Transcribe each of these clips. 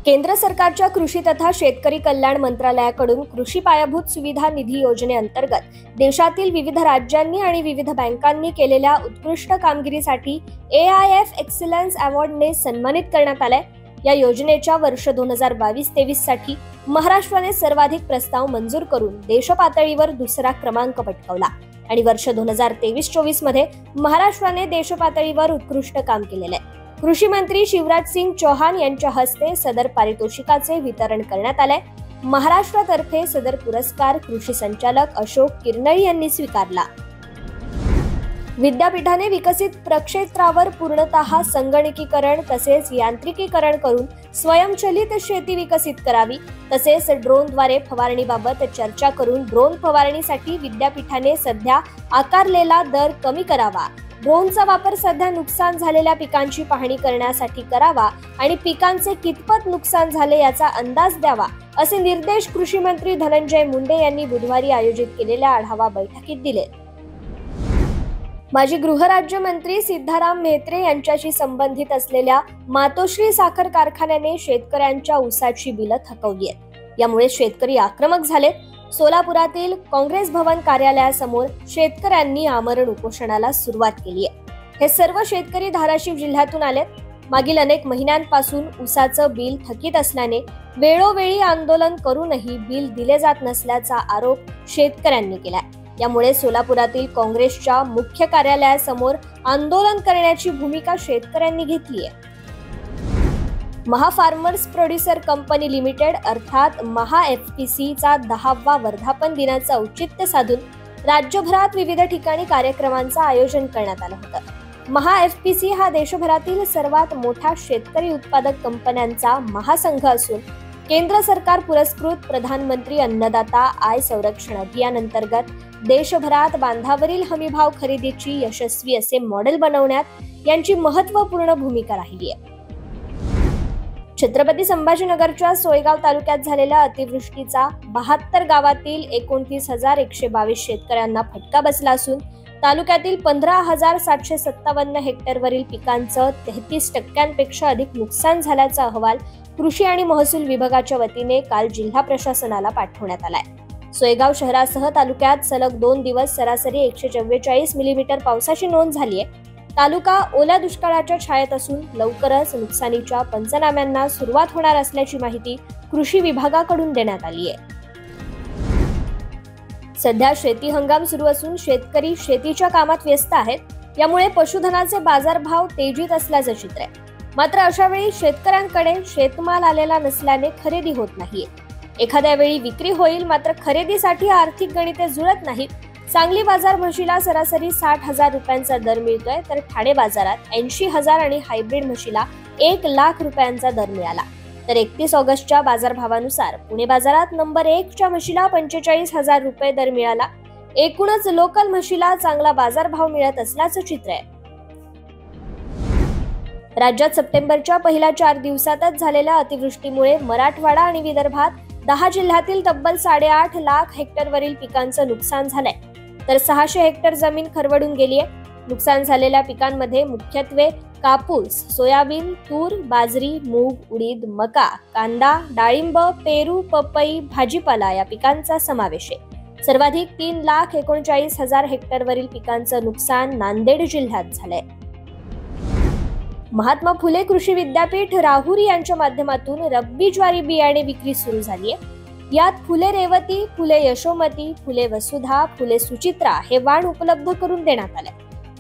केंद्र सरकारच्या कृषी तथा शेतकरी कल्याण मंत्रालयाकडून कृषी पायाभूत सुविधा निधी योजनेअंतर्गत देशातील विविध राज्यांनी आणि विविध बँकांनी केलेल्या उत्कृष्ट कामगिरीसाठी AIF एक्सलन्स अवॉर्डने सन्मानित करण्यात आले। या योजनेच्या वर्ष 2022-23 साठी महाराष्ट्राने सर्वाधिक प्रस्ताव मंजूर करून देशपातळीवर दुसरा क्रमांक पटकावला आणि वर्ष 2023-24 मध्ये महाराष्ट्राने देशपातळीवर उत्कृष्ट काम केलेले। कृषी मंत्री शिवराज सिंग चौहान यांच्या हस्ते सदर पारितोषिकाचे वितरण करण्यात आले। महाराष्ट्रातर्फे सदर पुरस्कार कृषी संचालक अशोक किरनळी यांनी स्वीकारला। विद्यापीठाने विकसित प्रक्षेत्रावर पूर्णतः संगणकीकरण तसेच यांत्रिकीकरण करून स्वयंचलित शेती विकसित करावी, तसेच ड्रोनद्वारे फवारणीबाबत चर्चा करून ड्रोन फवारणीसाठी विद्यापीठाने सध्या आकारलेला दर कमी करावा, ड्रोनचा वापर सध्या नुकसान झालेल्या पिकांची पाहणी करण्यासाठी करावा आणि पिकांचे कितपत नुकसान झाले याचा अंदाज द्यावा, असे निर्देश कृषी मंत्री धनंजय मुंडे यांनी बुधवारी आयोजित केलेल्या आढावा बैठकीत दिले। माजी गृहराज्यमंत्री सिद्धाराम म्हेत्रे यांच्याशी संबंधित असलेल्या मातोश्री साखर कारखान्याने शेतकऱ्यांच्या ऊसाची बिलं थकवली आहेत। यामुळे शेतकरी आक्रमक झालेत। सोलापुरातील काँग्रेस भवन कार्यालयासमोर शेतकऱ्यांनी आमरण उपोषणाला सुरुवात केली आहे। हे सर्व शेतकरी धाराशिव जिल्ह्यातून आलेत। मागील अनेक महिन्यांपासून ऊसाचं बिल थकीत असल्याने वेळोवेळी आंदोलन करूनही बिल दिले जात नसल्याचा आरोप शेतकऱ्यांनी केलाय। यामुळे सोलापुरातील काँग्रेसच्या मुख्य कार्यालयासमोर आंदोलन करण्याची भूमिका शेतकऱ्यांनी घेतली आहे। महा फार्मर्स प्रोड्युसर कंपनी लिमिटेड अर्थात महा FPC चा 10वा वर्धापन दिनाचं औचित्य साधून राज्यभरात विविध ठिकाणी कार्यक्रमांचं आयोजन करण्यात आलं होतं। महा FPC हा देशभरातील सर्वात मोठा शेतकरी उत्पादक कंपन्यांचा महासंघ असून केंद्र सरकार पुरस्कृत प्रधानमंत्री अन्नदाता आय संरक्षण अभियान अंतर्गत देशभरात बांधावरील हमीभाव खरेदीची यशस्वी असे मॉडेल बनवण्यात यांची महत्त्वपूर्ण भूमिका राहिली आहे। छत्रपती संभाजीनगरच्या सोयगाव तालुक्यात झालेल्या अतिवृष्टीचा 72 गावातील 29,122 शेतकऱ्यांना फटका बसला असून तालुक्यातील 15,757 हेक्टरवरील पिकांचं 33% अधिक नुकसान झाल्याचा अहवाल कृषी आणि महसूल विभागाच्या वतीने काल जिल्हा प्रशासनाला पाठवण्यात आलाय। सोयगाव शहरासह तालुक्यात सलग 2 दिवस सरासरी 144 मिलीमीटर पावसाची नोंद झाली आहे। तालुका ओल्या दुष्काळाच्या छायेत असून लवकरच नुकसानीच्या पंचनाम्यांना सुरुवात होणार असल्याची माहिती कृषी विभागाकडून देण्यात आली आहे। सध्या शेती हंगाम सुरू असून शेतकरी शेतीच्या कामात व्यस्त आहेत। यामुळे पशुधनाचे बाजारभाव तेजीत असल्याचं चित्र आहे। मात्र अशा वेळी शेतकऱ्यांकडे शेतमाल आलेला नसल्याने खरेदी होत नाहीये। एखाद्या वेळी विक्री होईल, मात्र खरेदीसाठी आर्थिक गणिते जुळत नाहीत। सांगली बाजार म्हशीला सरासरी 60,000 रुपयांचा दर मिळतोय, तर ठाणे बाजारात 80,000 आणि हायब्रिड म्हशीला 1 लाख रुपयांचा दर मिळाला। तर 31 ऑगस्टच्या बाजारभावानुसार पुणे बाजारात नंबर 1 च्या म्हशीला 45,000 रुपये दर मिळाला। एकूणच लोकल म्हशीला चांगला बाजारभाव मिळत असल्याचं चित्र आहे। राज्यात सप्टेंबरच्या पहिल्या 4 दिवसातच झालेल्या अतिवृष्टीमुळे मराठवाडा आणि विदर्भात 10 जिल्ह्यातील तब्बल 8.5 लाख हेक्टरवरील पिकांचं नुकसान झालंय, तर 600 हेक्टर जमीन खरवडून गेली आहे। नुकसान झालेल्या पिकांमध्ये मुख्यत्वे कापूस, सोयाबीन, तूर, बाजरी, मूग, उडीद, मका, कांदा, डाळिंब, पेरू, पपई, भाजीपाला या पिकांचा समावेश आहे। सर्वाधिक 3,39,000 हेक्टरवरील पिकांचं नुकसान नांदेड जिल्ह्यात झालंय। महात्मा फुले कृषी विद्यापीठ राहुरी यांच्या माध्यमातून रब्बी ज्वारी बियाणे विक्री सुरू झाली आहे। यात फुले रेवती, फुले यशोमती, फुले वसुधा, फुले सुचित्रा हे वाण उपलब्ध करून देण्यात आले।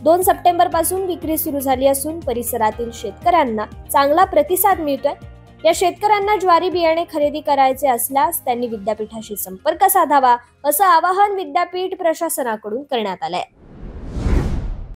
2 सप्टेंबर पासून विक्री सुरू झाली असून परिसरातील शेतकऱ्यांना चांगला प्रतिसाद मिळतोय। या शेतकऱ्यांना ज्वारी बियाणे खरेदी करायचे असल्यास त्यांनी विद्यापीठाशी संपर्क साधावा, असं आवाहन विद्यापीठ प्रशासनाकडून करण्यात आलंय।